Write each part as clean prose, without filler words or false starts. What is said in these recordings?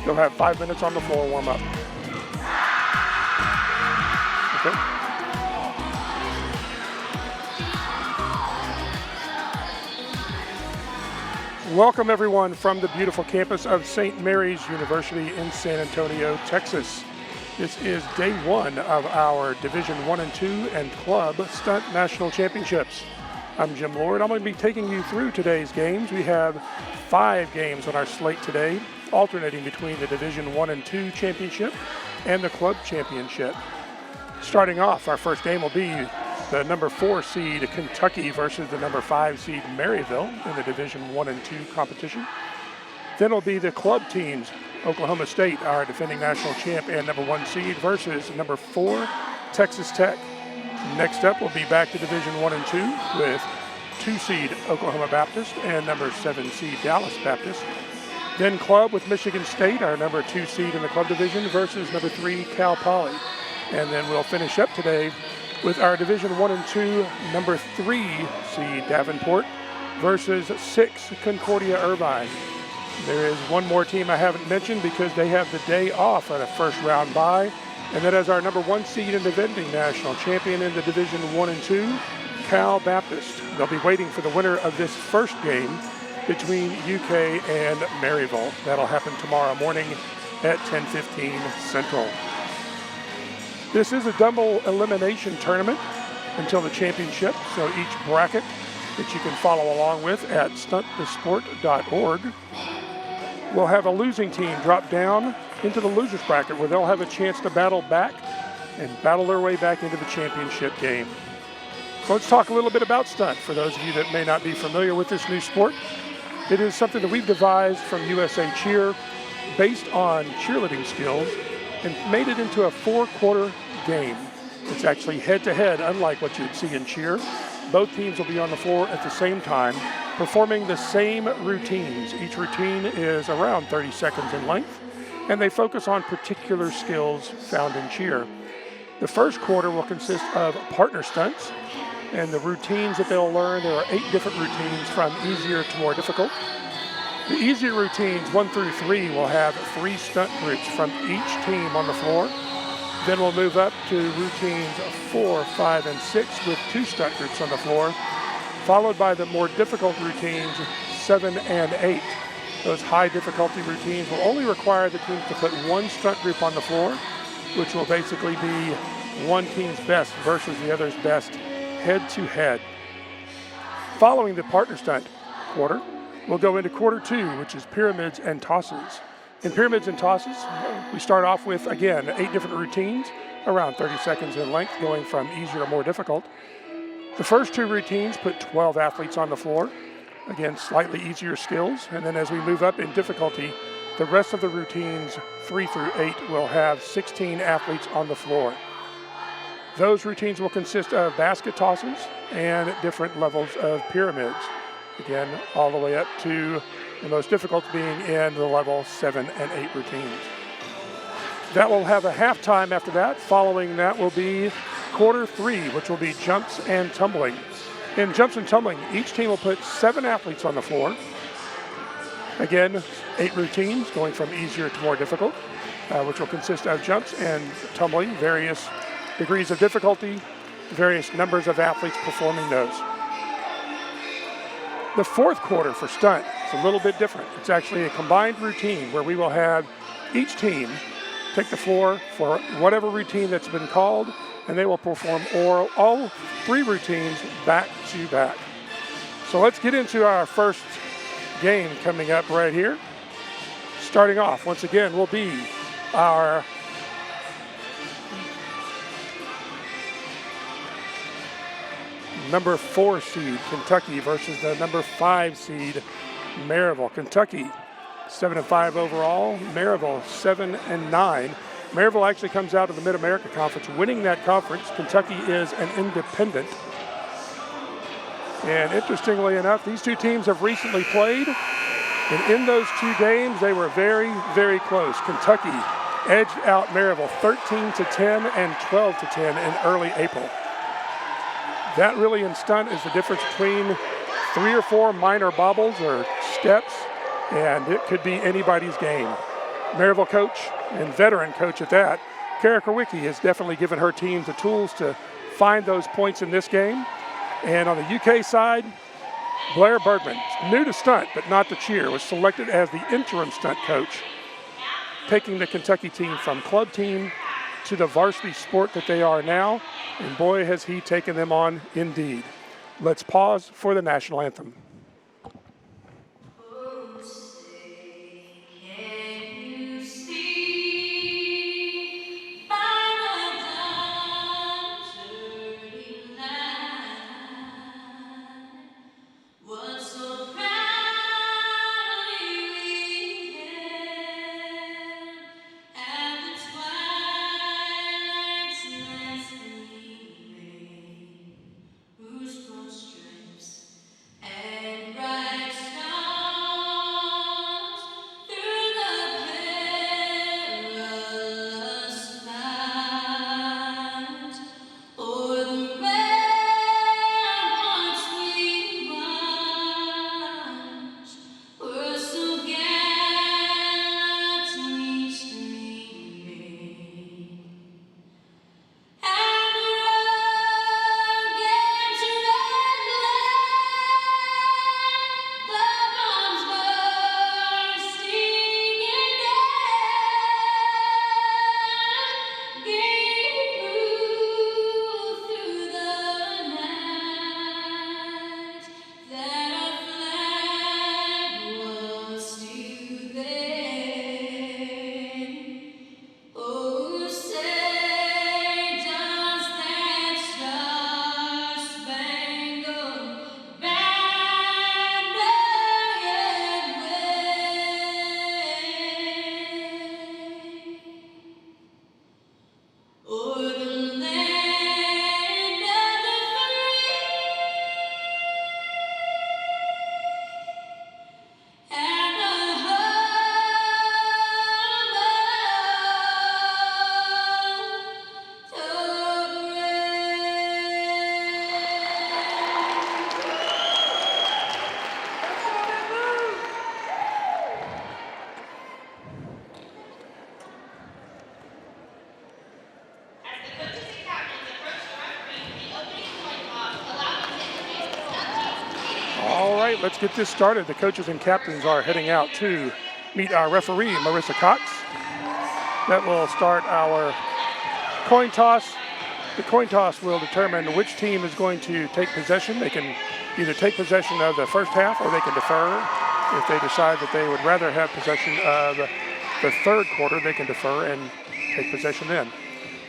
They'll have 5 minutes on the floor warm up. Okay. Welcome everyone from the beautiful campus of St. Mary's University in San Antonio, Texas. This is day one of our Division I and II and Club Stunt National Championships. I'm Jim Lord. I'm going to be taking you through today's games. We have 5 games on our slate today, alternating between the Division I and II Championship and the Club Championship. Starting off, our first game will be the number 4 seed Kentucky versus the number 5 seed Maryville in the Division I and II competition. Then will be the club teams, Oklahoma State, our defending national champ and number 1 seed, versus number 4 Texas Tech. Next up will be back to Division I and II with 2 seed Oklahoma Baptist and number 7 seed Dallas Baptist. Then club with Michigan State, our number 2 seed in the club division, versus number 3 Cal Poly. And then we'll finish up today with our Division I and II number 3 seed Davenport versus 6 Concordia Irvine. There is one more team I haven't mentioned because they have the day off on a first round bye, and that is our number 1 seed and defending national champion in the Division I and II, Cal Baptist. They'll be waiting for the winner of this first game between UK and Maryville. That'll happen tomorrow morning at 10:15 Central. This is a double elimination tournament until the championship, so each bracket that you can follow along with at stuntthesport.org will have a losing team drop down into the losers bracket where they'll have a chance to battle back and battle their way back into the championship game. So let's talk a little bit about stunt for those of you that may not be familiar with this new sport. It is something that we've devised from USA Cheer based on cheerleading skills and made it into a 4-quarter game. It's actually head-to-head, unlike what you'd see in cheer. Both teams will be on the floor at the same time, performing the same routines. Each routine is around 30 seconds in length, and they focus on particular skills found in cheer. The first quarter will consist of partner stunts, and the routines that they'll learn, there are 8 different routines from easier to more difficult. The easier routines, 1 through 3, will have 3 stunt groups from each team on the floor. Then we'll move up to routines 4, 5, and 6 with 2 stunt groups on the floor, followed by the more difficult routines 7 and 8. Those high difficulty routines will only require the teams to put 1 stunt group on the floor, which will basically be one team's best versus the other's best head to head. Following the partner stunt quarter, we'll go into quarter 2, which is pyramids and tosses. In pyramids and tosses, we start off with, again, 8 different routines, around 30 seconds in length, going from easier to more difficult. The first 2 routines put 12 athletes on the floor. Again, slightly easier skills. And then as we move up in difficulty, the rest of the routines, 3 through 8, will have 16 athletes on the floor. Those routines will consist of basket tosses and different levels of pyramids. Again, all the way up to the most difficult being in the level 7 and 8 routines. That will have a halftime after that. Following that will be quarter 3, which will be jumps and tumbling. In jumps and tumbling, each team will put 7 athletes on the floor. Again, 8 routines going from easier to more difficult, which will consist of jumps and tumbling, various degrees of difficulty, various numbers of athletes performing those. The fourth quarter for stunt is a little bit different. It's actually a combined routine where we will have each team take the floor for whatever routine that's been called, and they will perform all 3 routines back to back. So let's get into our first game coming up right here. Starting off, once again, will be our number 4 seed Kentucky versus the number 5 seed Maryville. Kentucky 7-5 overall, Maryville 7-9. Maryville actually comes out of the Mid-America Conference winning that conference. Kentucky is an independent. And interestingly enough, these 2 teams have recently played, and in those 2 games they were very, very close. Kentucky edged out Maryville 13-10 and 12-10 in early April. That really in stunt is the difference between 3 or 4 minor bobbles or steps, and it could be anybody's game. Maryville coach and veteran coach at that, Kara Kowicki, has definitely given her team the tools to find those points in this game. And on the UK side, Blair Bergman, new to stunt but not to cheer, was selected as the interim stunt coach, taking the Kentucky team from club team to the varsity sport that they are now. And boy, has he taken them on indeed. Let's pause for the national anthem. Let's get this started. The coaches and captains are heading out to meet our referee, Marissa Cox. That will start our coin toss. The coin toss will determine which team is going to take possession. They can either take possession of the first half or they can defer. If they decide that they would rather have possession of the third quarter, they can defer and take possession then.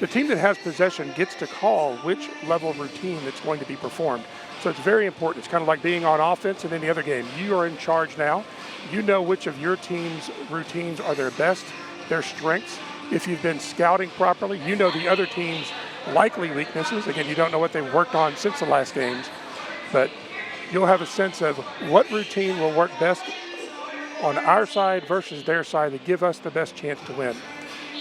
The team that has possession gets to call which level of routine that's going to be performed. So it's very important. It's kind of like being on offense in any other game. You are in charge now. You know which of your team's routines are their best, their strengths. If you've been scouting properly, you know the other team's likely weaknesses. Again, you don't know what they've worked on since the last games, but you'll have a sense of what routine will work best on our side versus their side to give us the best chance to win.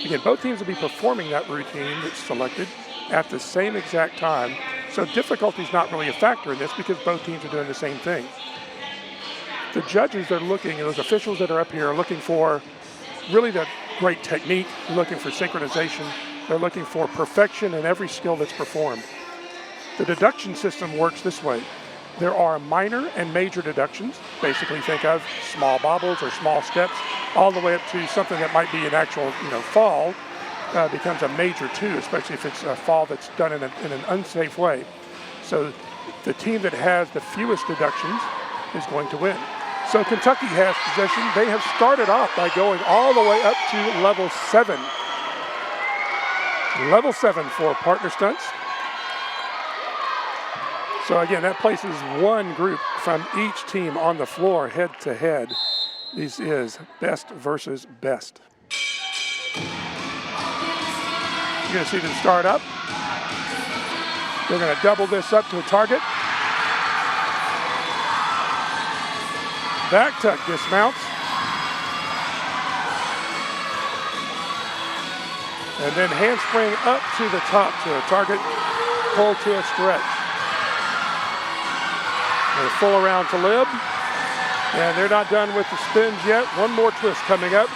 Again, both teams will be performing that routine that's selected at the same exact time. So difficulty is not really a factor in this because both teams are doing the same thing. The judges are looking, those officials that are up here are looking for really the great technique, looking for synchronization. They're looking for perfection in every skill that's performed. The deduction system works this way. There are minor and major deductions. Basically think of small bobbles or small steps all the way up to something that might be an actual fall. Becomes a major too, especially if it's a fall that's done in an unsafe way. So the team that has the fewest deductions is going to win. So Kentucky has possession. They have started off by going all the way up to level 7. Level 7 for partner stunts. So again, that places one group from each team on the floor head to head. This is best versus best. You're going to see them start up. They're going to double this up to a target. Back tuck dismounts. And then handspring up to the top to a target. Pull to a stretch. And a full around to lib. And they're not done with the spins yet. One more twist coming up.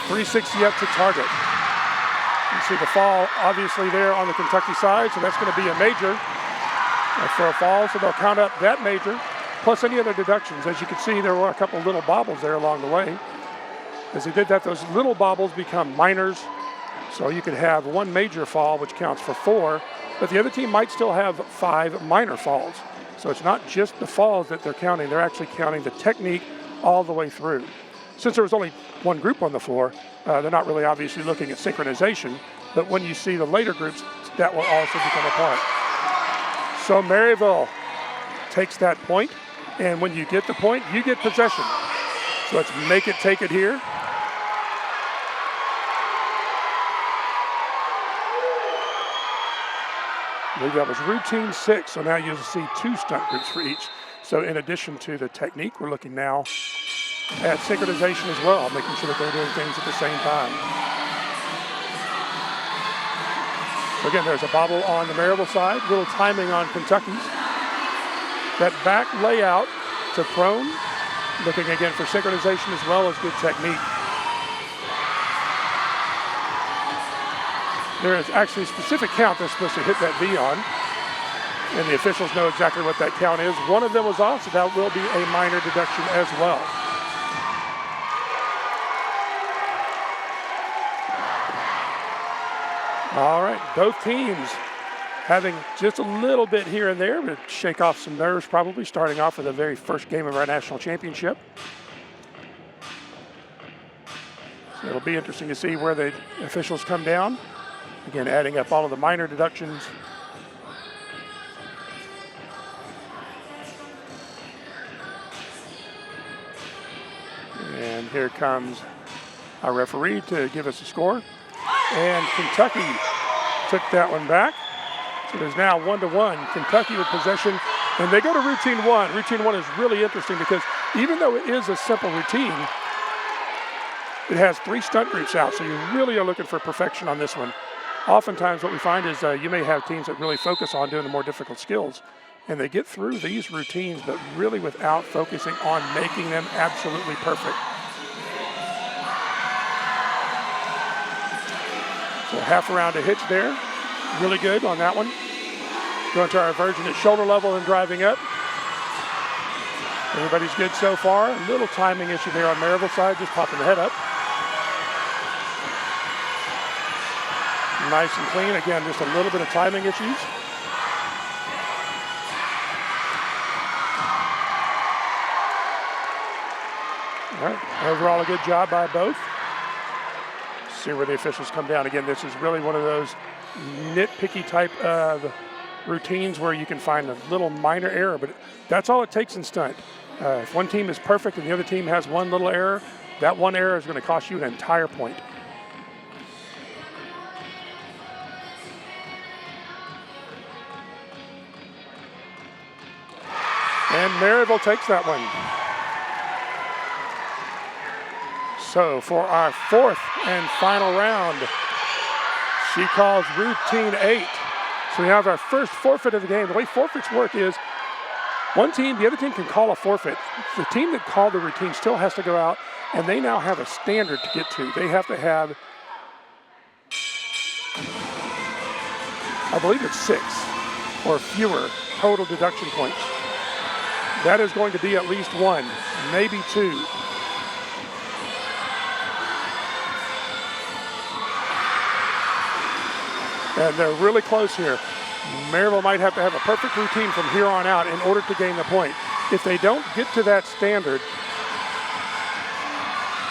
360 up to target. You see the fall obviously there on the Kentucky side, so that's going to be a major for a fall, so they'll count up that major, plus any other deductions. As you can see, there were a couple little bobbles there along the way. As they did that, those little bobbles become minors, so you could have one major fall, which counts for 4, but the other team might still have 5 minor falls. So it's not just the falls that they're counting, they're actually counting the technique all the way through. Since there was only one group on the floor, they're not really obviously looking at synchronization, but when you see the later groups, that will also become a part. So Maryville takes that point, and when you get the point, you get possession. So let's make it take it here. I believe that was routine 6, so now you'll see 2 stunt groups for each. So in addition to the technique, we're looking now at synchronization as well, making sure that they're doing things at the same time. So again, there's a bobble on the Maryville side, little timing on Kentucky's. That back layout to prone, looking again for synchronization as well as good technique. There is actually a specific count they're supposed to hit that V on, and the officials know exactly what that count is. One of them was off, so that will be a minor deduction as well. All right, both teams having just a little bit here and there, but shake off some nerves probably, starting off with the very first game of our national championship. So it'll be interesting to see where the officials come down. Again, adding up all of the minor deductions. And here comes our referee to give us a score. And Kentucky took that one back. So there's now 1-1. Kentucky with possession, and they go to routine 1. Routine 1 is really interesting because even though it is a simple routine, it has 3 stunt groups out, so you really are looking for perfection on this one. Oftentimes what we find is you may have teams that really focus on doing the more difficult skills, and they get through these routines, but really without focusing on making them absolutely perfect. So half around a hitch there. Really good on that one. Going to our version at shoulder level and driving up. Everybody's good so far. A little timing issue there on Maryville side, just popping the head up. Nice and clean. Again, just a little bit of timing issues. All right, overall a good job by both. See where the officials come down. Again, this is really one of those nitpicky type of routines where you can find a little minor error, but that's all it takes in stunt. If one team is perfect and the other team has one little error, that one error is going to cost you an entire point. And Maryville takes that one. So for our 4th and final round, she calls routine 8. So we have our first forfeit of the game. The way forfeits work is one team, the other team can call a forfeit. The team that called the routine still has to go out, and they now have a standard to get to. They have to have, I believe it's 6 or fewer total deduction points. That is going to be at least 1, maybe 2. And they're really close here. Maryville might have to have a perfect routine from here on out in order to gain the point. If they don't get to that standard,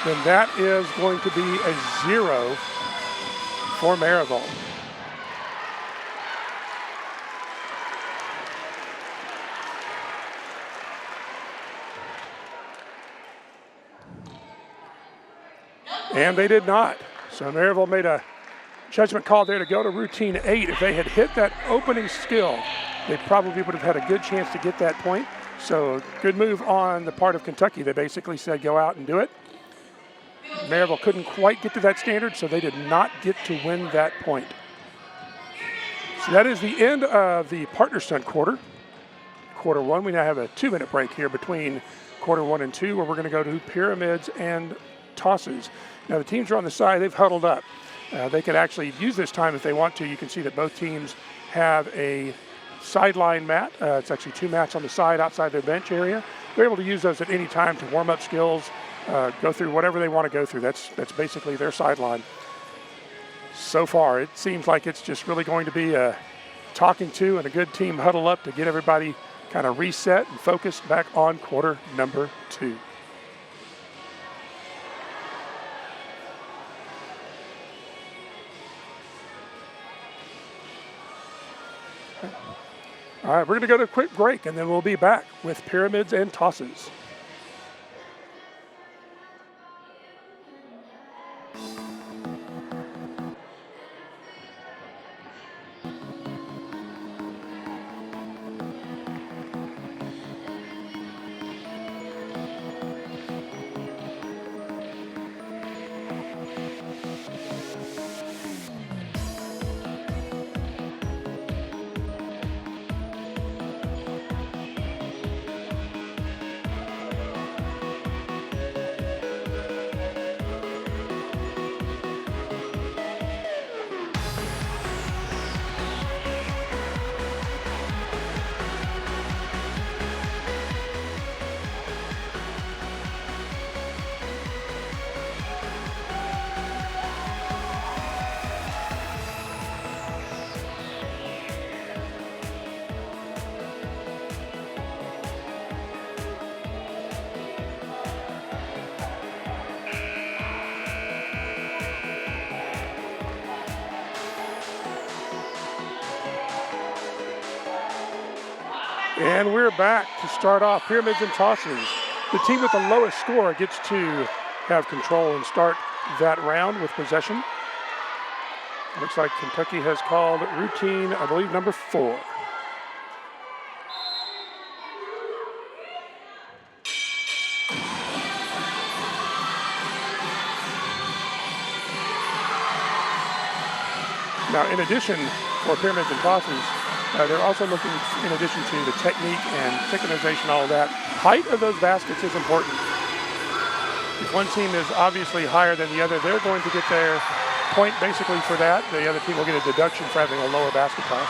then that is going to be a 0 for Maryville. And they did not. So Maryville made a judgment call there to go to routine 8. If they had hit that opening skill, they probably would have had a good chance to get that point. So good move on the part of Kentucky. They basically said go out and do it. Maryville couldn't quite get to that standard, so they did not get to win that point. So that is the end of the partner stunt quarter. Quarter 1, we now have a 2-minute break here between quarter 1 and 2, where we're going to go to pyramids and tosses. Now the teams are on the side, they've huddled up. They could actually use this time if they want to. You can see that both teams have a sideline mat. It's actually 2 mats on the side outside their bench area. They're able to use those at any time to warm up skills, go through whatever they want to go through. That's basically their sideline. So far, it seems like it's just really going to be a talking to and a good team huddle up to get everybody kind of reset and focused back on quarter number 2. All right, we're going to go to a quick break, and then we'll be back with pyramids and tosses. And we're back to start off pyramids and tosses. The team with the lowest score gets to have control and start that round with possession. Looks like Kentucky has called routine, I believe, number 4. Now, in addition, for pyramids and tosses, they're also looking, in addition to the technique and synchronization, all of that, height of those baskets is important. If one team is obviously higher than the other, they're going to get their point basically for that. The other team will get a deduction for having a lower basket toss.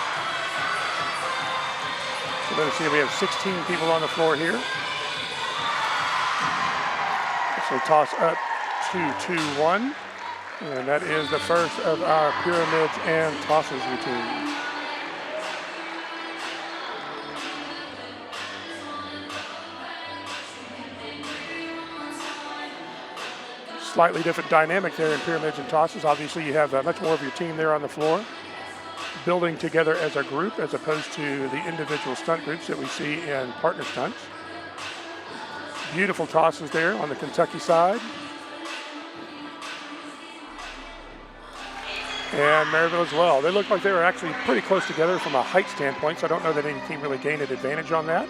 So let's see, we have 16 people on the floor here. So toss up 2-2-1. And that is the first of our pyramids and tosses routine. Slightly different dynamic there in pyramids and tosses. Obviously, you have much more of your team there on the floor, building together as a group as opposed to the individual stunt groups that we see in partner stunts. Beautiful tosses there on the Kentucky side. And Maryville as well. They look like they were actually pretty close together from a height standpoint, so I don't know that any team really gained an advantage on that.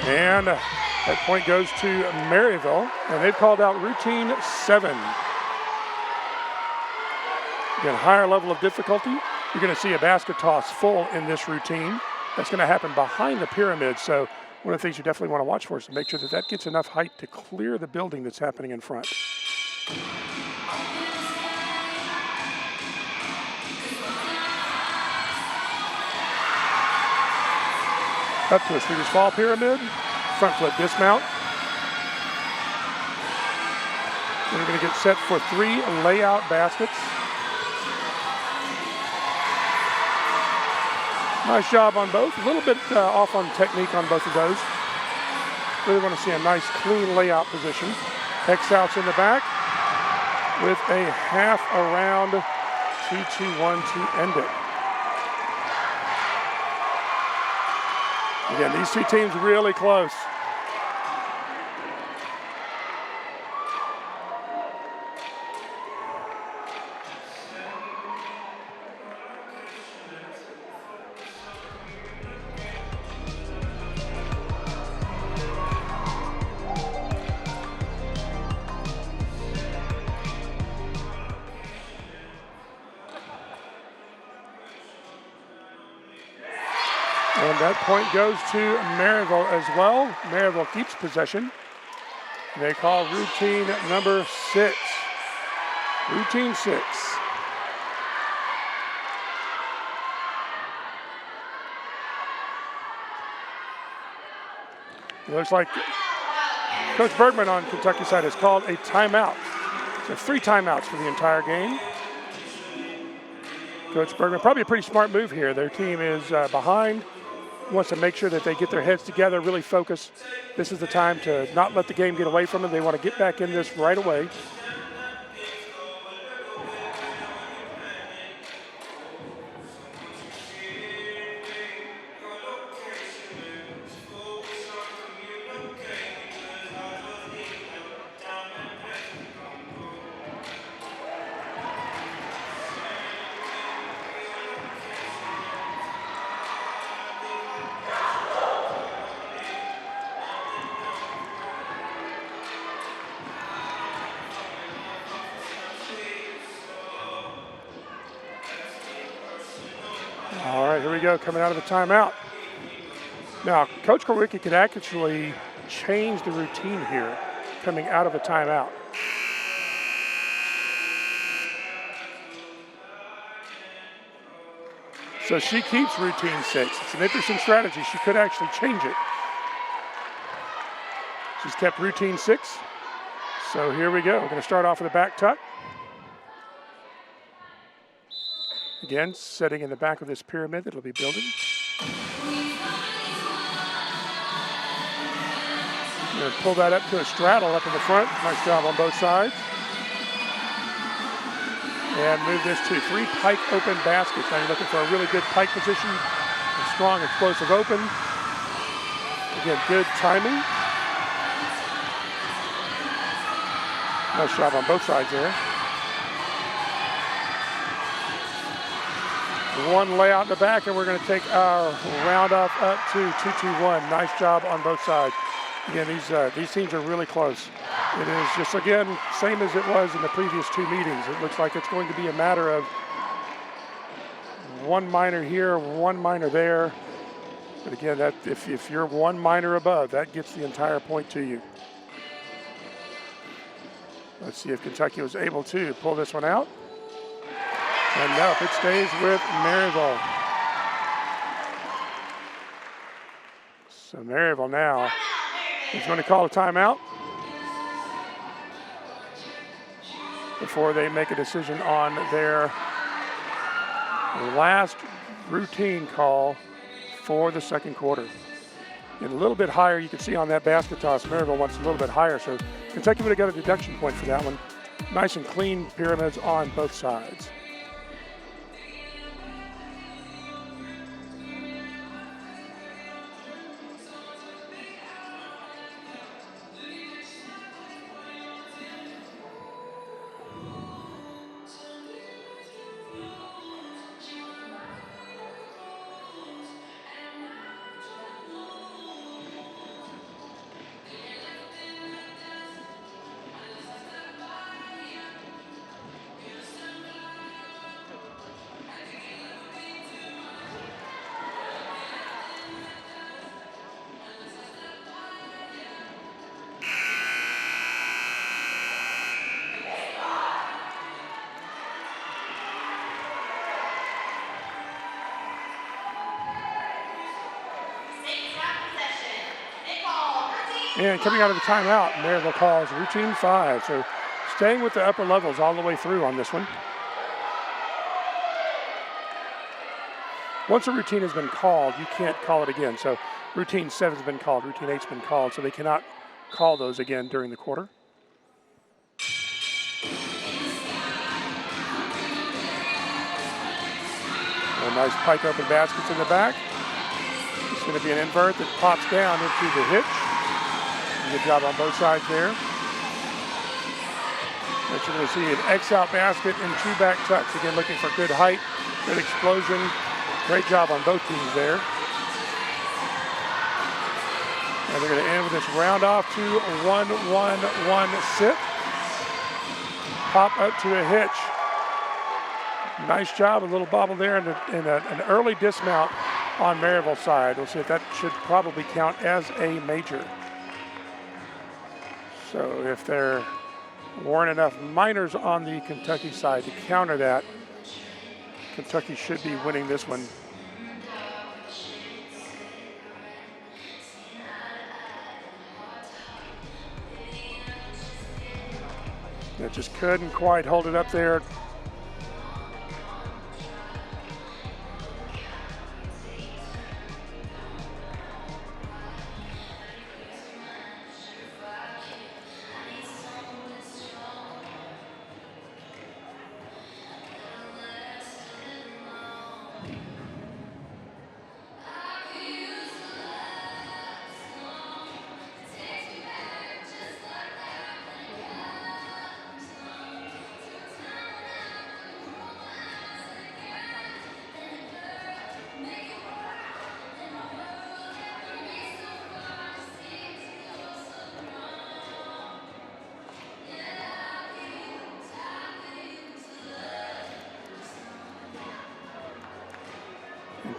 And that point goes to Maryville, and they've called out routine 7. Again, higher level of difficulty. You're going to see a basket toss full in this routine. That's going to happen behind the pyramid, so one of the things you definitely want to watch for is to make sure that that gets enough height to clear the building that's happening in front. Up to a Swedish fall pyramid, front flip dismount. Then we're going to get set for 3 layout baskets. Nice job on both. A little bit off on technique on both of those. Really want to see a nice clean layout position. X outs in the back with a half around 2-2-1 to end it. Again, these two teams really close. And that point goes to Maryville as well. Maryville keeps possession. They call routine number 6. Routine 6. It looks like Coach Bergman on Kentucky side has called a timeout. So 3 timeouts for the entire game. Coach Bergman, probably a pretty smart move here. Their team is behind, wants to make sure that they get their heads together, really focus. This is the time to not let the game get away from them. They want to get back in this right away. All right, here we go, coming out of the timeout. Now, Coach Korwicki could actually change the routine here, coming out of a timeout. So she keeps routine 6. It's an interesting strategy. She could actually change it. She's kept routine 6. So here we go. We're going to start off with a back tuck. Again, setting in the back of this pyramid that it'll be building. We're going to pull that up to a straddle up in the front. Nice job on both sides. And move this to 3 pike open baskets. Now you're looking for a really good pike position, a strong, explosive open. Again, good timing. Nice job on both sides there. 1 layout in the back, and we're going to take our round off up to 2-2-1. Nice job on both sides. Again, these teams are really close. It is just, again, same as it was in the previous 2 meetings. It looks like it's going to be a matter of 1 minor here, 1 minor there. But again, that if you're 1 minor above, that gets the entire point to you. Let's see if Kentucky was able to pull this one out. And nope, it stays with Maryville. So Maryville now is going to call a timeout before they make a decision on their last routine call for the second quarter. And a little bit higher, you can see on that basket toss, Maryville wants a little bit higher, so Kentucky would have got a deduction point for that one. Nice and clean pyramids on both sides. And coming out of the timeout, Maryville calls routine 5. So staying with the upper levels all the way through on this one. Once a routine has been called, you can't call it again. So routine 7 has been called, routine 8's been called, so they cannot call those again during the quarter. A nice pike open baskets in the back. It's going to be an invert that pops down into the hitch. Good job on both sides there. But you're going to see an X-out basket and 2 back tucks. Again, looking for good height, good explosion. Great job on both teams there. And they're going to end with this round off to 1-1-1 sit. Pop up to a hitch. Nice job, a little bobble there, and an early dismount on Maryville's side. We'll see if that should probably count as a major. So if there weren't enough minors on the Kentucky side to counter that, Kentucky should be winning this one. It just couldn't quite hold it up there.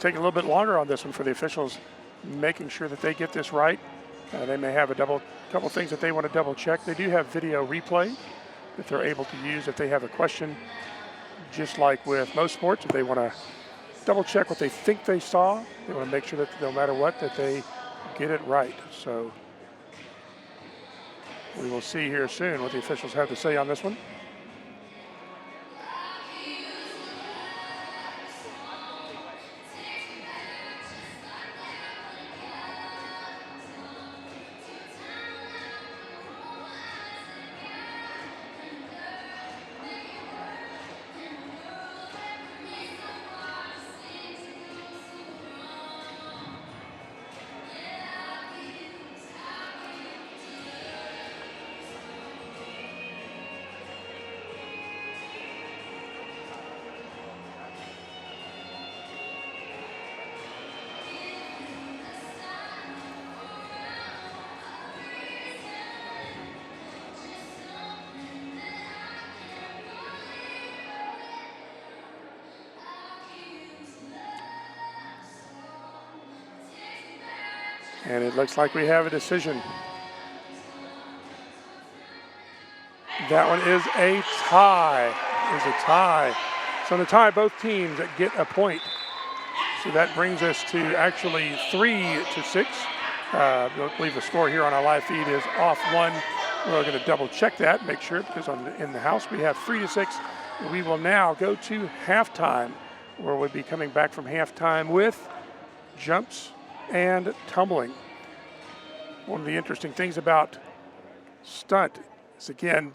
Take a little bit longer on this one for the officials, making sure that they get this right. They may have a couple things that they want to double check. They do have video replay that they're able to use if they have a question, just like with most sports. If they want to double check what they think they saw, they want to make sure that no matter what, that they get it right. So we will see here soon what the officials have to say on this one. And it looks like we have a decision. That one is a tie. So in a tie, both teams get a point. So that brings us to actually 3-6. I believe the score here on our live feed is off one. We're going to double check that, make sure, because in the house we have 3-6. We will now go to halftime, where we'll be coming back from halftime with jumps and tumbling. One of the interesting things about stunt is, again,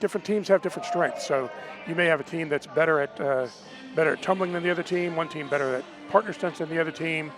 different teams have different strengths. So you may have a team that's better at tumbling than the other team, one team better at partner stunts than the other team.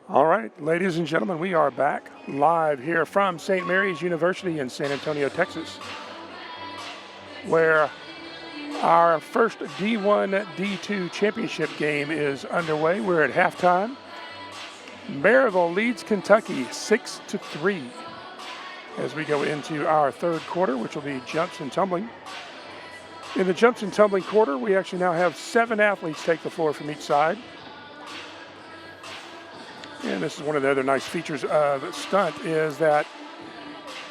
All right, ladies and gentlemen, we are back live here from St. Mary's University in San Antonio, Texas, where our first D1, D2 championship game is underway. We're at halftime. Maryville leads Kentucky 6-3 as we go into our third quarter, which will be jumps and tumbling. In the jumps and tumbling quarter, we actually now have 7 athletes take the floor from each side. And this is one of the other nice features of stunt is that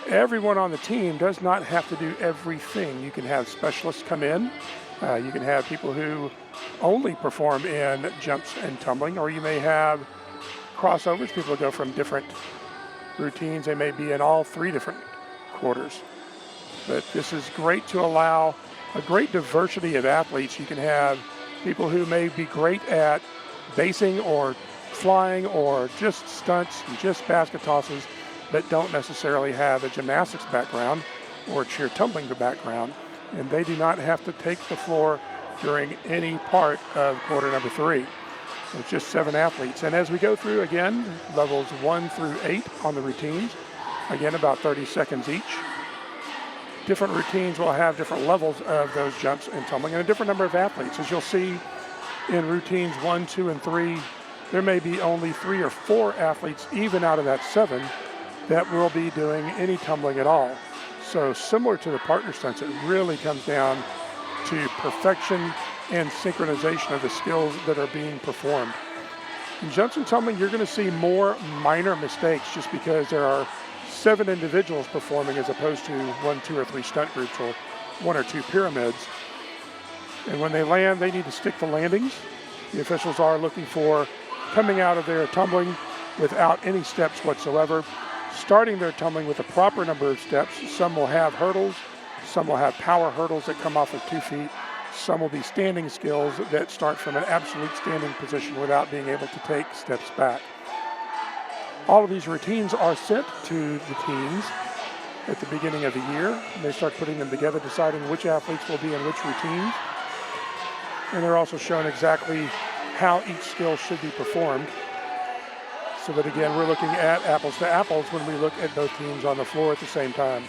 everyone on the team does not have to do everything. You can have specialists come in. You can have people who only perform in jumps and tumbling, or you may have crossovers. People go from different routines. They may be in all 3 different quarters. But this is great to allow a great diversity of athletes. You can have people who may be great at basing or flying or just stunts and just basket tosses that don't necessarily have a gymnastics background or cheer tumbling background, and they do not have to take the floor during any part of quarter number 3. So it's just 7 athletes. And as we go through, again, levels 1 through 8 on the routines, again, about 30 seconds each. Different routines will have different levels of those jumps and tumbling and a different number of athletes. As you'll see in routines 1, 2, and 3, there may be only 3 or 4 athletes, even out of that 7, that will be doing any tumbling at all. So similar to the partner stunts, it really comes down to perfection and synchronization of the skills that are being performed. In jumps and tumbling, you're going to see more minor mistakes just because there are 7 individuals performing as opposed to 1, 2, or 3 stunt groups or 1 or 2 pyramids. And when they land, they need to stick the landings. The officials are looking for coming out of their tumbling without any steps whatsoever, starting their tumbling with a proper number of steps. Some will have hurdles, some will have power hurdles that come off of 2 feet, some will be standing skills that start from an absolute standing position without being able to take steps back. All of these routines are sent to the teams at the beginning of the year. They start putting them together, deciding which athletes will be in which routines. And they're also shown exactly how each skill should be performed. So that again, we're looking at apples to apples when we look at both teams on the floor at the same time.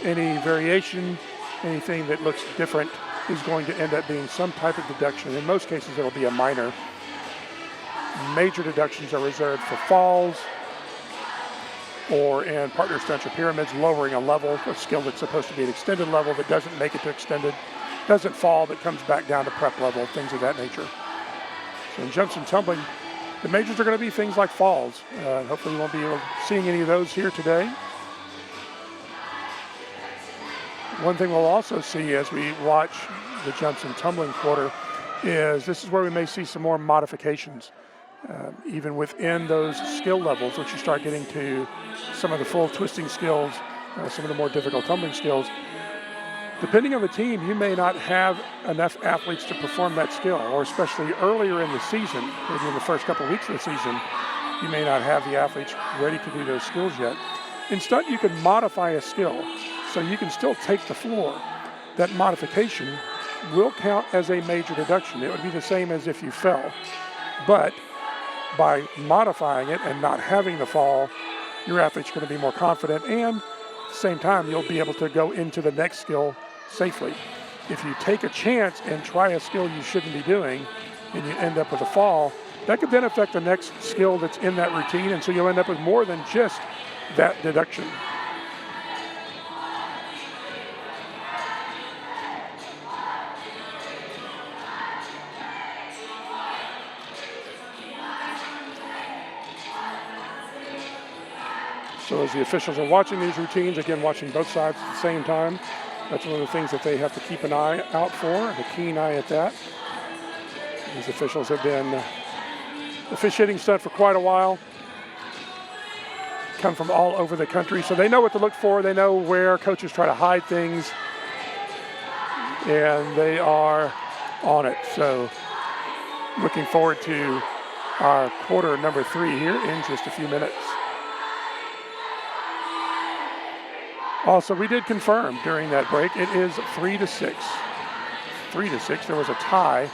Any variation, anything that looks different is going to end up being some type of deduction. In most cases, it'll be a minor. Major deductions are reserved for falls, or in partner stunts or pyramids, lowering a level, a skill that's supposed to be an extended level that doesn't make it to extended, doesn't fall, but comes back down to prep level, things of that nature. So in jumps and tumbling, the majors are going to be things like falls. Hopefully you won't be seeing any of those here today. One thing we'll also see as we watch the jumps and tumbling quarter is this is where we may see some more modifications. Even within those skill levels, once you start getting to some of the full twisting skills, some of the more difficult tumbling skills, depending on the team, you may not have enough athletes to perform that skill, or especially earlier in the season, maybe in the first couple of weeks of the season, you may not have the athletes ready to do those skills yet. In stunt, you can modify a skill, so you can still take the floor. That modification will count as a major deduction. It would be the same as if you fell, but by modifying it and not having the fall, your athlete's going to be more confident, and at the same time, you'll be able to go into the next skill safely. If you take a chance and try a skill you shouldn't be doing and you end up with a fall, that could then affect the next skill that's in that routine, and so you'll end up with more than just that deduction. So as the officials are watching these routines, again, watching both sides at the same time, that's one of the things that they have to keep an eye out for, a keen eye at that. These officials have been officiating stunt for quite a while, come from all over the country, so they know what to look for. They know where coaches try to hide things, and they are on it. So looking forward to our quarter number 3 here in just a few minutes. Also, we did confirm during that break, it is 3-6. 3-6, there was a tie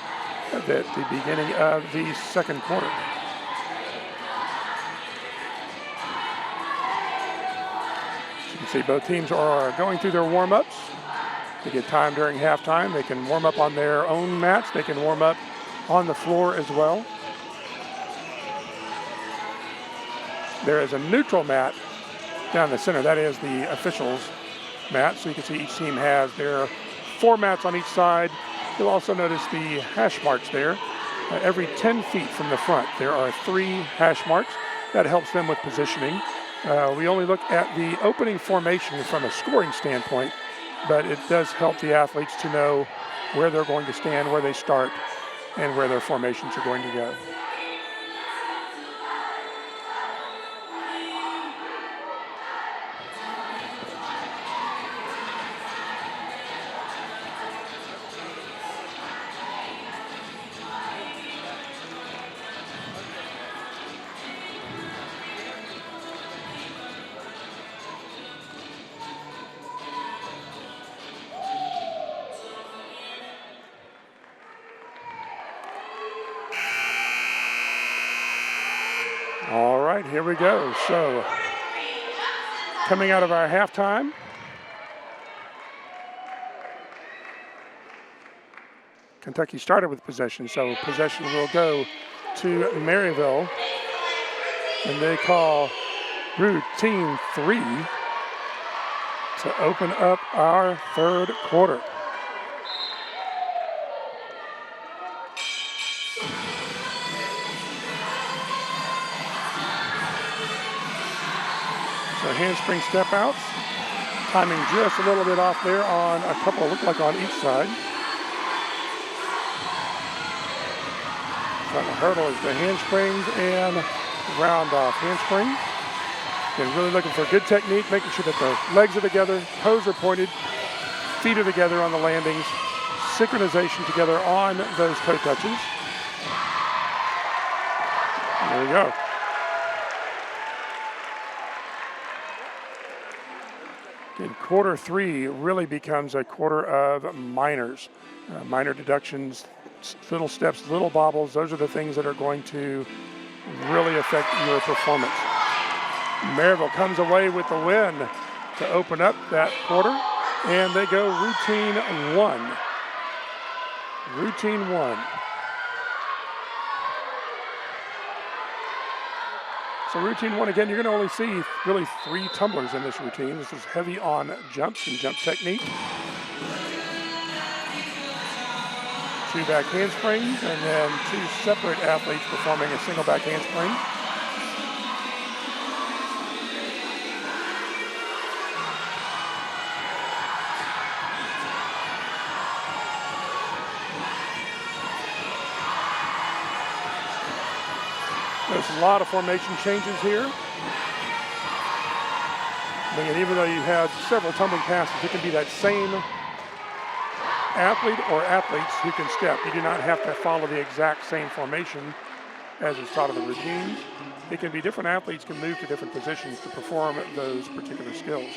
at the beginning of the second quarter. You can see both teams are going through their warm-ups. They get time during halftime. They can warm up on their own mats. They can warm up on the floor as well. There is a neutral mat down the center. That is the officials' mat. So you can see each team has their 4 mats on each side. You'll also notice the hash marks there. Every 10 feet from the front, there are 3 hash marks. That helps them with positioning. We only look at the opening formation from a scoring standpoint, but it does help the athletes to know where they're going to stand, where they start, and where their formations are going to go. All right, here we go. So, coming out of our halftime, Kentucky started with possession, so possession will go to Maryville, and they call routine 3 to open up our third quarter. So handspring step outs, timing just a little bit off there on a couple, look like on each side. So the hurdle is the handsprings and round off handspring. Again, really looking for good technique, making sure that the legs are together, toes are pointed, feet are together on the landings, synchronization together on those toe touches. There we go. In quarter 3 really becomes a quarter of minors. Minor deductions, little steps, little bobbles, those are the things that are going to really affect your performance. Maryville comes away with the win to open up that quarter, and they go routine 1. Routine 1. So routine 1, again, you're going to only see really 3 tumblers in this routine. This is heavy on jumps and jump technique. 2 back handsprings, and then 2 separate athletes performing a single back handspring. There's a lot of formation changes here. And even though you have several tumbling passes, it can be that same athlete or athletes who can step. You do not have to follow the exact same formation as is taught in the routines. It can be different athletes can move to different positions to perform those particular skills.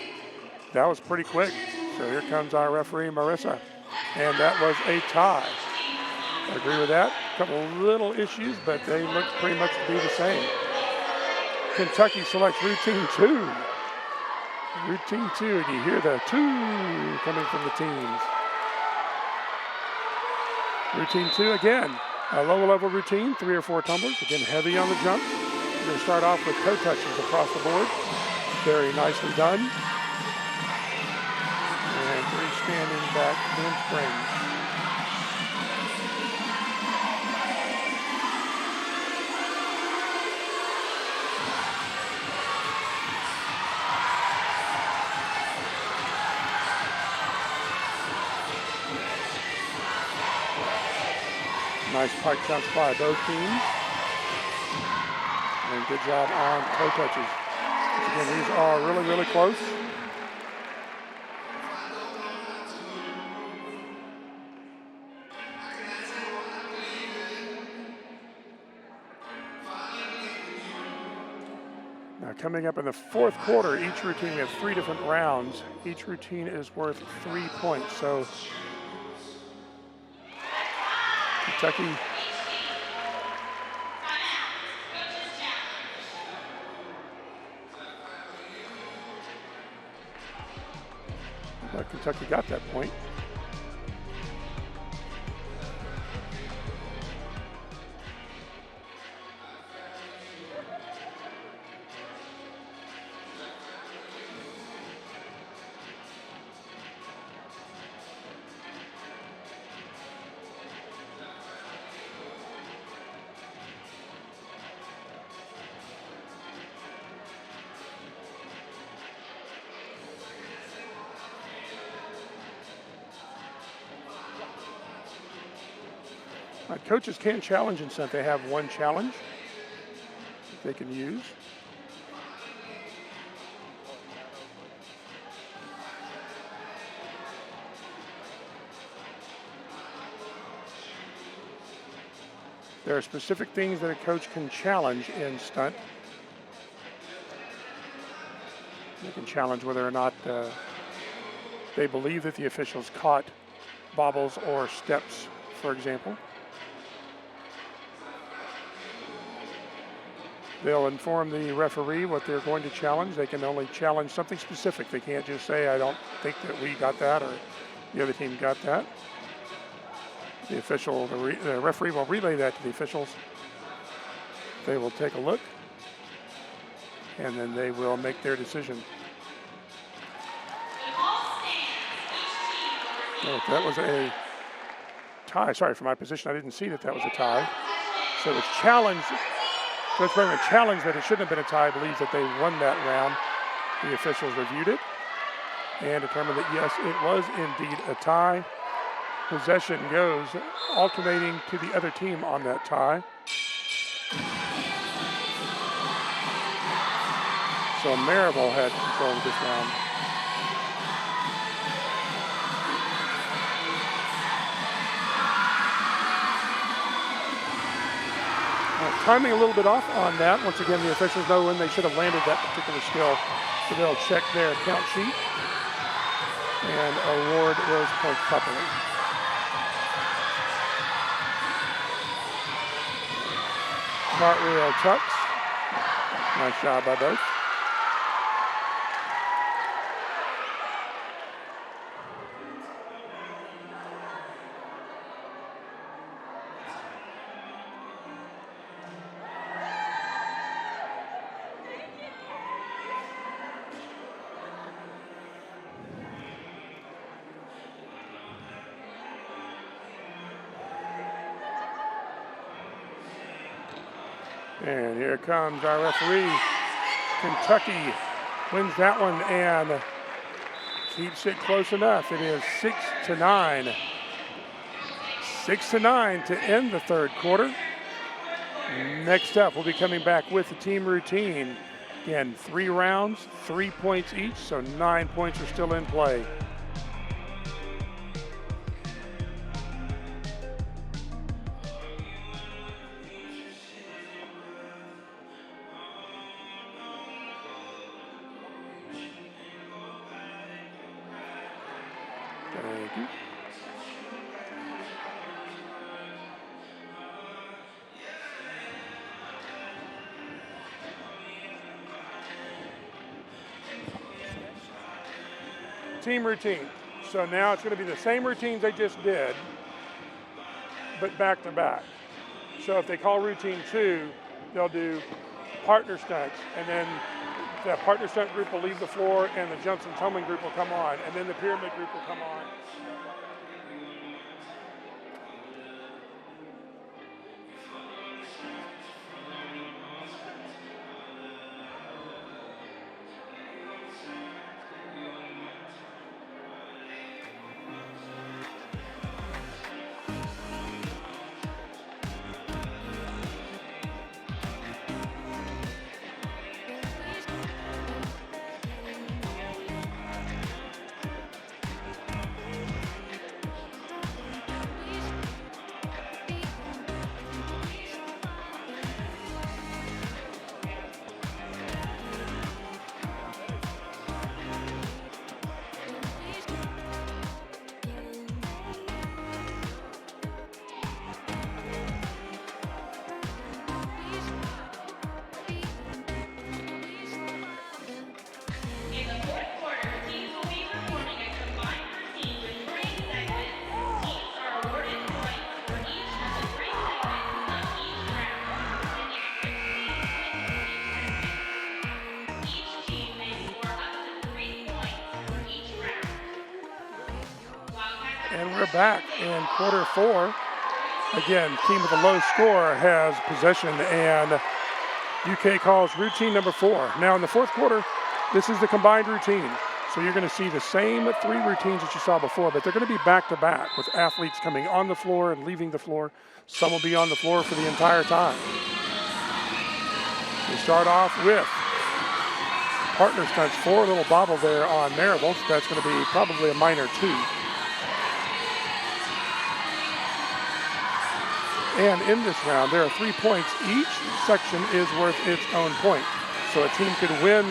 That was pretty quick. So here comes our referee, Marissa. And that was a tie. I agree with that. A couple little issues, but they look pretty much to be the same. Kentucky selects routine 2. Routine 2, and you hear the 2 coming from the teams. Routine 2 again, a low-level routine, 3 or 4 tumblers. Again, heavy on the jump. We're going to start off with toe touches across the board. Very nicely done. And 3 standing back handsprings. Nice pike jumps by both teams. And good job on toe touches. Again, these are really, really close. Now coming up in the fourth quarter, each routine, we have 3 different rounds. Each routine is worth 3 points. So Kentucky But Kentucky got that point. Coaches can challenge in stunt. They have one challenge that they can use. There are specific things that a coach can challenge in stunt. They can challenge whether or not they believe that the officials caught bobbles or steps, for example. They'll inform the referee what they're going to challenge. They can only challenge something specific. They can't just say, I don't think that we got that or the other team got that. The referee will relay that to the officials. They will take a look and then they will make their decision. Oh, that was a tie. Sorry, for my position, I didn't see that was a tie. So it's challenged. So it's very much a challenge that it shouldn't have been a tie. Believes that they won that round. The officials reviewed it and determined that yes, it was indeed a tie. Possession goes alternating to the other team on that tie. So Maryville had control of this round. Timing a little bit off on that. Once again, the officials know when they should have landed that particular skill, so they'll check their count sheet and award those points properly. Cartwheel tucks. Nice job by both. And here comes our referee. Kentucky wins that one and keeps it close enough. It is 6-9. 6-9 to end the third quarter. Next up, we'll be coming back with the team routine. Again, 3 rounds, 3 points each, so 9 points are still in play. Thank you. Team routine. So now it's going to be the same routines they just did, but back to back. So if they call routine 2, they'll do partner stunts, and then the partner stunt group will leave the floor and the jumps and tumbling group will come on, and then the pyramid group will come on. back in quarter 4. Again, team with a low score has possession, and UK calls routine number 4. Now in the fourth quarter, this is the combined routine. So you're going to see the same 3 routines that you saw before, but they're going to be back-to-back with athletes coming on the floor and leaving the floor. Some will be on the floor for the entire time. We start off with partner stunts, 4 little bobble there on Maryville. So that's going to be probably a minor 2. And in this round, there are 3 points. Each section is worth its own point. So a team could win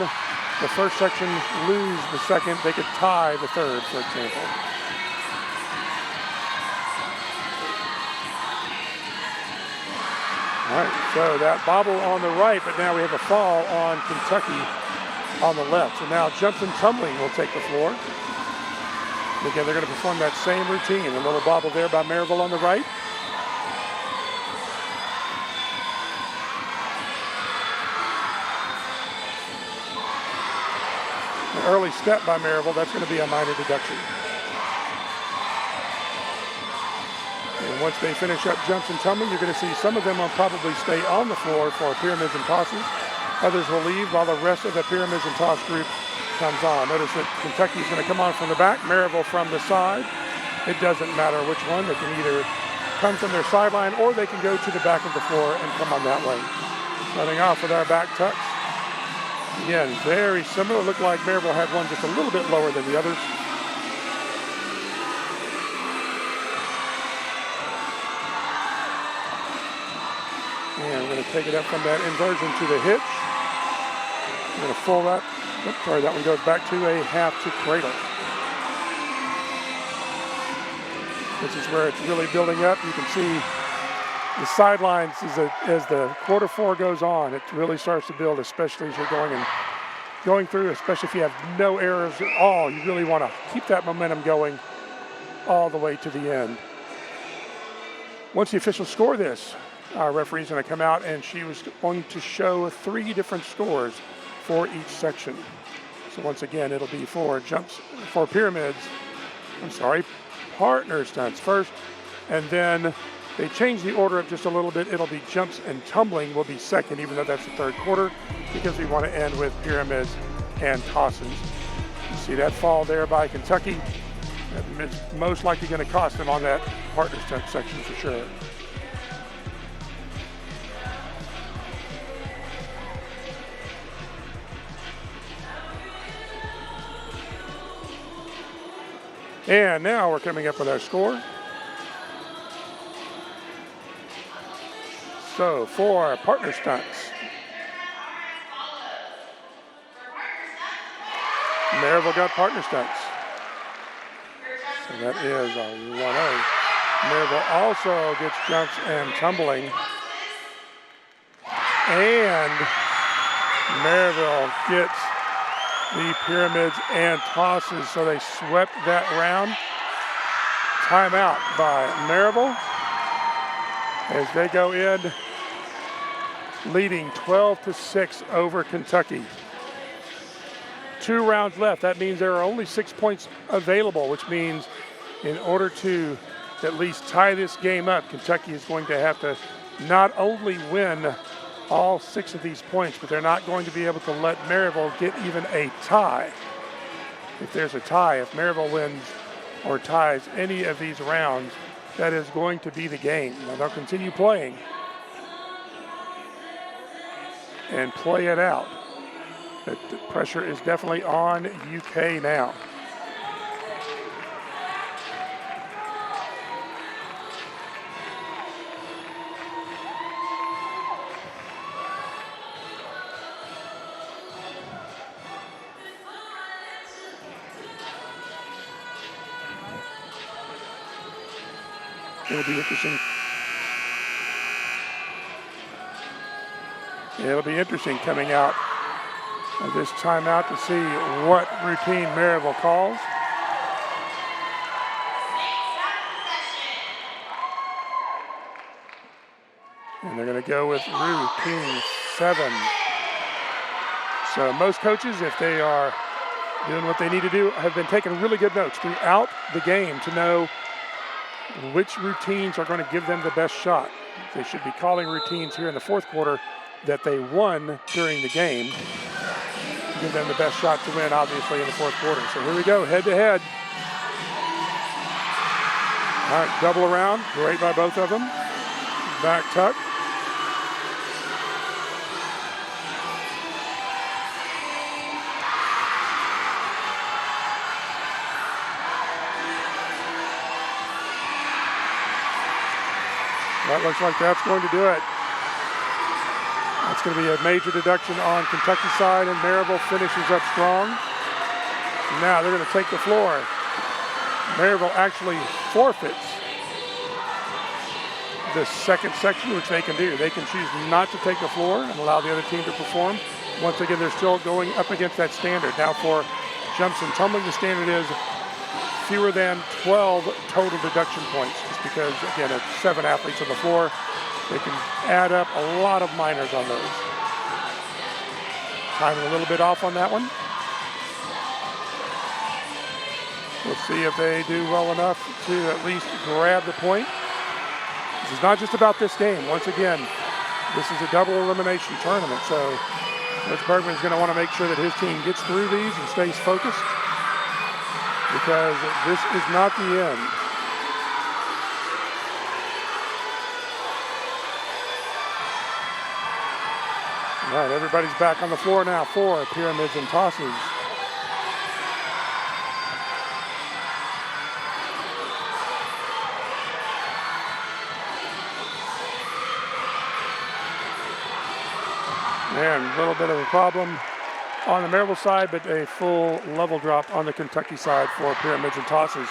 the first section, lose the second. They could tie the third, for example. All right, so that bobble on the right, but now we have a fall on Kentucky on the left. So now jumps and tumbling will take the floor. And again, they're going to perform that same routine. A little bobble there by Maryville on the right. Early step by Maryville, that's going to be a minor deduction. And once they finish up jumps and tumbling, you're going to see some of them will probably stay on the floor for pyramids and tosses. Others will leave while the rest of the pyramids and toss group comes on. Notice that Kentucky's going to come on from the back, Maryville from the side. It doesn't matter which one. They can either come from their sideline or they can go to the back of the floor and come on that way. Starting off with our back tucks. Again, very similar. Looked like Maryville had one just a little bit lower than the others. And we're going to take it up from that inversion to the hitch. We're going to full that. Oops, sorry, that one goes back to a half to cradle. This is where it's really building up. You can see the sidelines as the quarter 4 goes on, it really starts to build, especially as you're going through, especially if you have no errors at all. You really want to keep that momentum going all the way to the end. Once the officials score this, our referee's going to come out and she was going to show 3 different scores for each section. So once again, it'll be for partner stunts first, and then they change the order up just a little bit. It'll be jumps and tumbling will be second, even though that's the third quarter, because we want to end with pyramids and tosses. You see that fall there by Kentucky. It's most likely going to cost them on that partner stunt section for sure. And now we're coming up with our score. So for partner stunts, Maryville got partner stunts. So that is a 1-0. Maryville also gets jumps and tumbling. And Maryville gets the pyramids and tosses, so they swept that round. Timeout by Maryville as they go in leading 12-6 over Kentucky. 2 rounds left. That means there are only 6 points available, which means in order to at least tie this game up, Kentucky is going to have to not only win all 6 of these points, but they're not going to be able to let Maryville get even a tie. If there's a tie, if Maryville wins or ties any of these rounds, that is going to be the game. Now they'll continue playing and play it out. But the pressure is definitely on UK now. It'll be interesting. It'll be interesting coming out of this timeout to see what routine Maryville calls. And they're going to go with routine 7. So most coaches, if they are doing what they need to do, have been taking really good notes throughout the game to know which routines are going to give them the best shot. They should be calling routines here in the fourth quarter that they won during the game to give them the best shot to win, obviously, in the fourth quarter. So here we go, head to head. All right, double around, great by both of them. Back tuck. That looks like that's going to do it. That's going to be a major deduction on Kentucky's side, and Maryville finishes up strong. Now they're going to take the floor. Maryville actually forfeits the second section, which they can do. They can choose not to take the floor and allow the other team to perform. Once again, they're still going up against that standard. Now for jumps and tumbling, the standard is fewer than 12 total deduction points, just because, again, it's 7 athletes on the floor. They can add up a lot of minors on those. Timing a little bit off on that one. We'll see if they do well enough to at least grab the point. This is not just about this game. Once again, this is a double elimination tournament, so Coach Bergman is going to want to make sure that his team gets through these and stays focused, because this is not the end. All right, everybody's back on the floor now for pyramids and tosses. And a little bit of a problem on the Maryville side, but a full level drop on the Kentucky side for pyramids and tosses.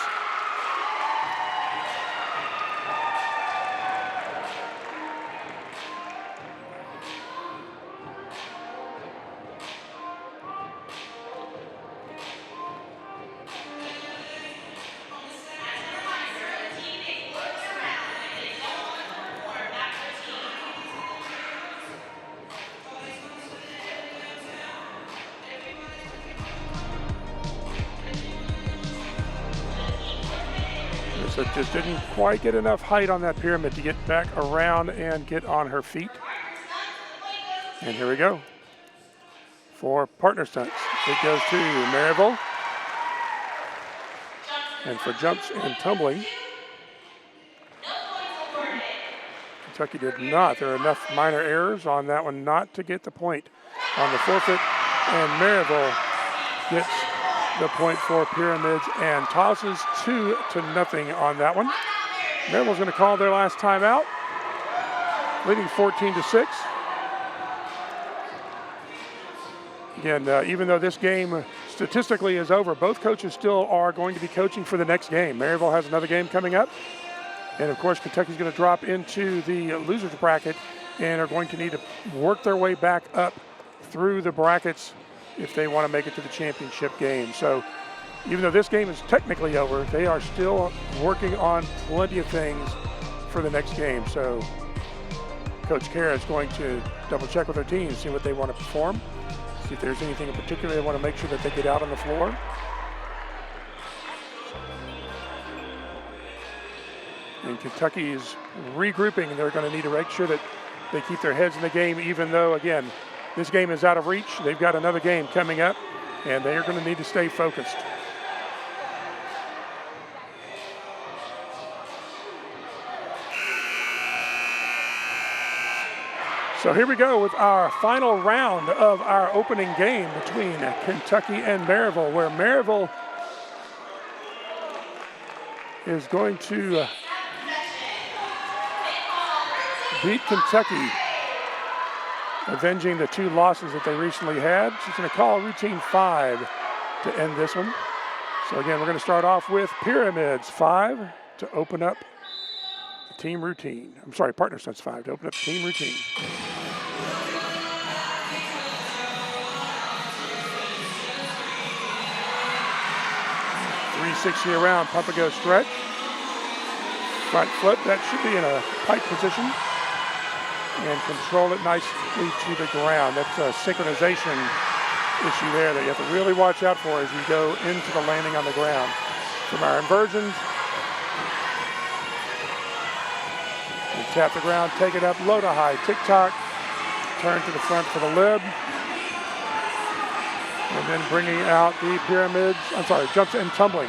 So just didn't quite get enough height on that pyramid to get back around and get on her feet. And here we go for partner stunts. It goes to Maryville. And for jumps and tumbling, Kentucky did not. There are enough minor errors on that one not to get the point on the forfeit. And Maryville gets the point for pyramids and tosses, 2-0 on that one. Maryville's going to call their last timeout, leading 14-6. Again, even though this game statistically is over, both coaches still are going to be coaching for the next game. Maryville has another game coming up. And of course, Kentucky's going to drop into the losers bracket and are going to need to work their way back up through the brackets if they want to make it to the championship game. So even though this game is technically over, they are still working on plenty of things for the next game. So Coach Kara is going to double check with their team, see what they want to perform, see if there's anything in particular they want to make sure that they get out on the floor. And Kentucky is regrouping, and they're going to need to make sure that they keep their heads in the game, even though, again, this game is out of reach. They've got another game coming up, and they are going to need to stay focused. So here we go with our final round of our opening game between Kentucky and Maryville, where Maryville is going to beat Kentucky, avenging the 2 losses that they recently had. She's going to call routine 5 to end this one. So again, we're going to start off with pyramids 5 to open up the team routine. I'm sorry, partner stunts 5 to open up the team routine. .360 around, pump and go stretch. Front flip, that should be in a pike position. And control it nicely to the ground. That's a synchronization issue there that you have to really watch out for as you go into the landing on the ground. From our inversions, tap the ground, take it up, low to high, tick-tock, turn to the front for the lib, and then bringing out the pyramids, jumps and tumbling.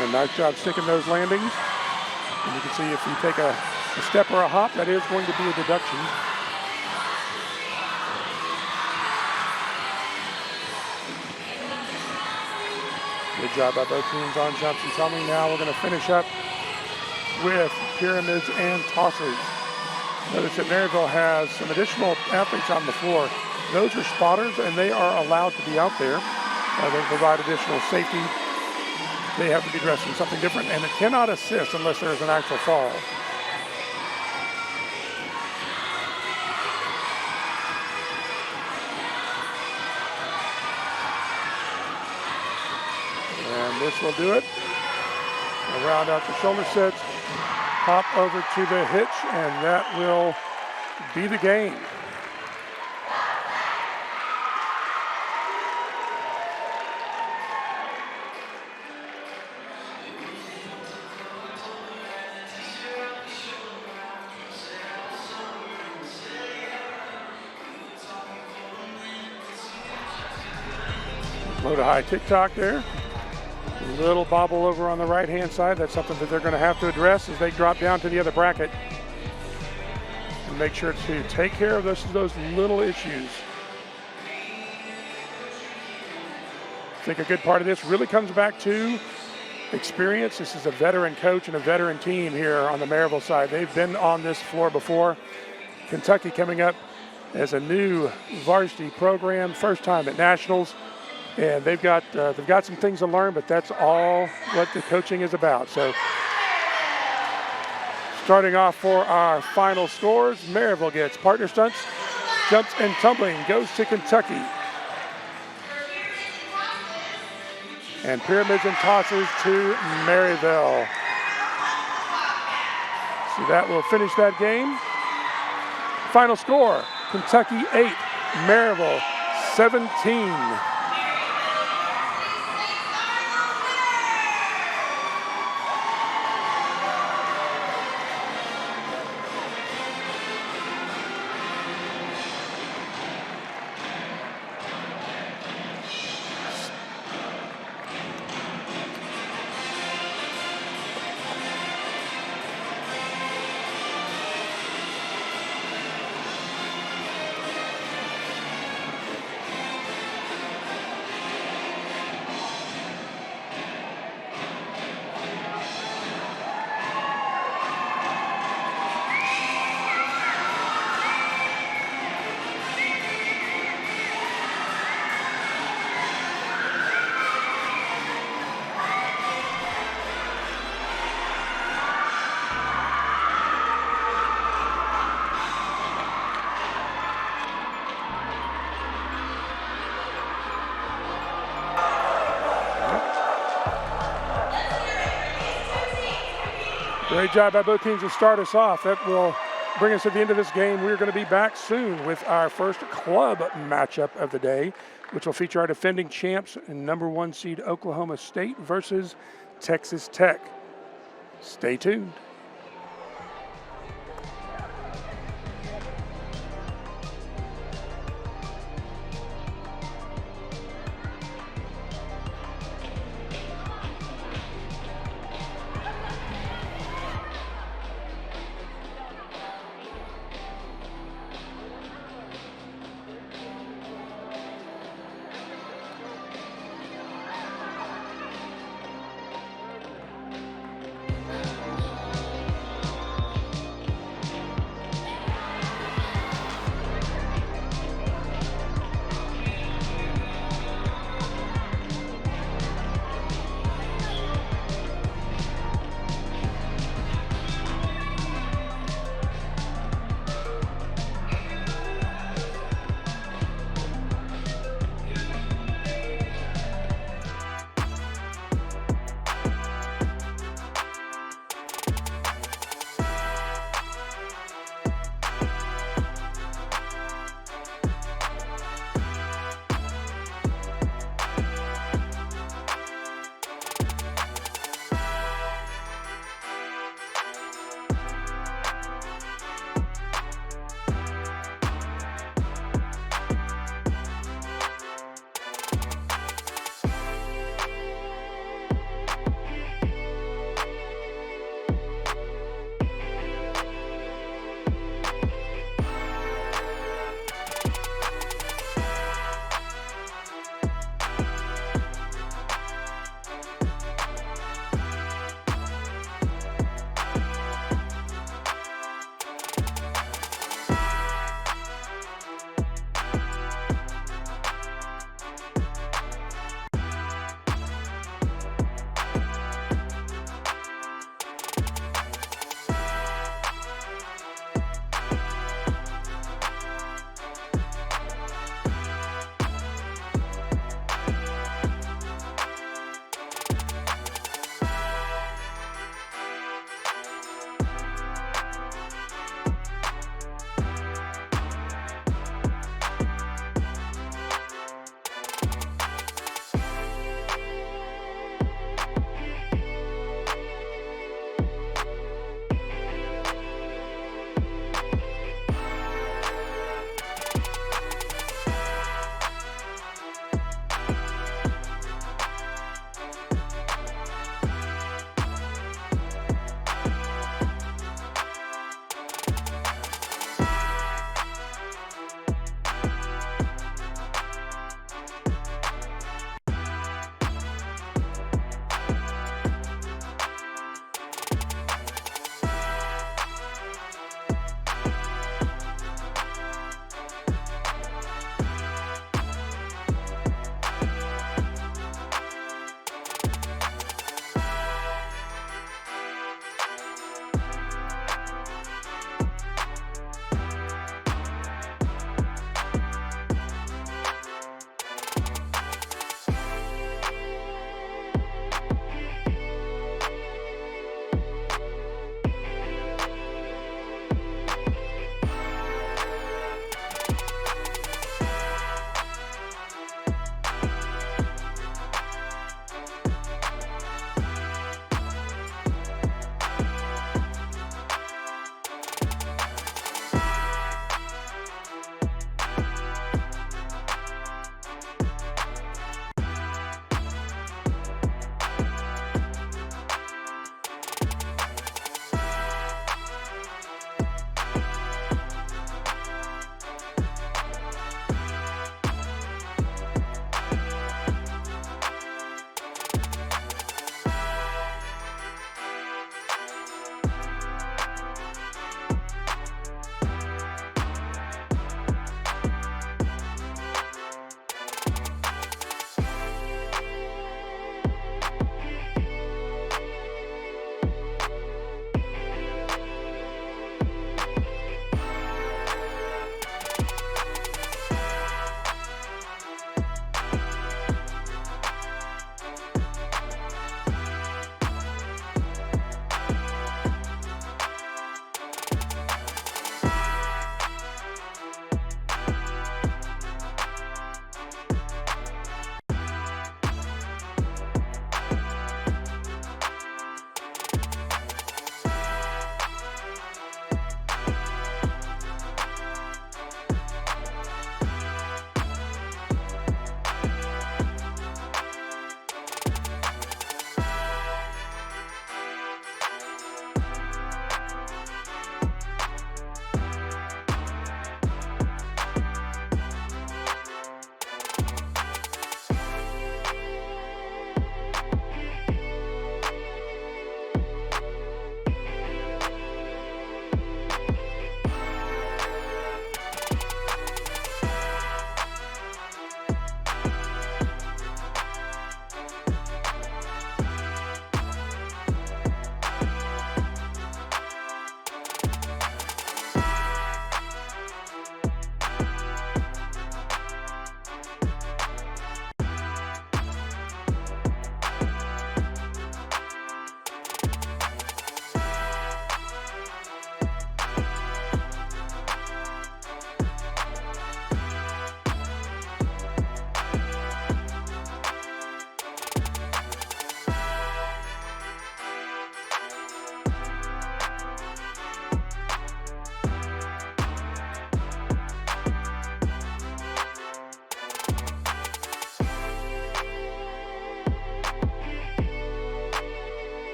And nice job sticking those landings. And you can see if you take a step or a hop, that is going to be a deduction. Good job by both teams on jumps and tumbling. Now we're going to finish up with pyramids and tosses. Notice that Maryville has some additional athletes on the floor. Those are spotters, and they are allowed to be out there. They provide additional safety. They have to be dressed in something different, and it cannot assist unless there is an actual fall. And this will do it. We'll round out the shoulder sets, hop over to the hitch, and that will be the game. Low to high tick-tock there. A little bobble over on the right-hand side. That's something that they're going to have to address as they drop down to the other bracket. And make sure to take care of those little issues. I think a good part of this really comes back to experience. This is a veteran coach and a veteran team here on the Maryville side. They've been on this floor before. Kentucky coming up as a new varsity program, first time at nationals. And they've got some things to learn, but that's all what the coaching is about. So starting off for our final scores, Maryville gets partner stunts, jumps and tumbling goes to Kentucky. And pyramids and tosses to Maryville. So that will finish that game. Final score, Kentucky 8, Maryville 17. Great job by both teams to start us off. That will bring us to the end of this game. We're going to be back soon with our first club matchup of the day, which will feature our defending champs and #1 seed Oklahoma State versus Texas Tech. Stay tuned.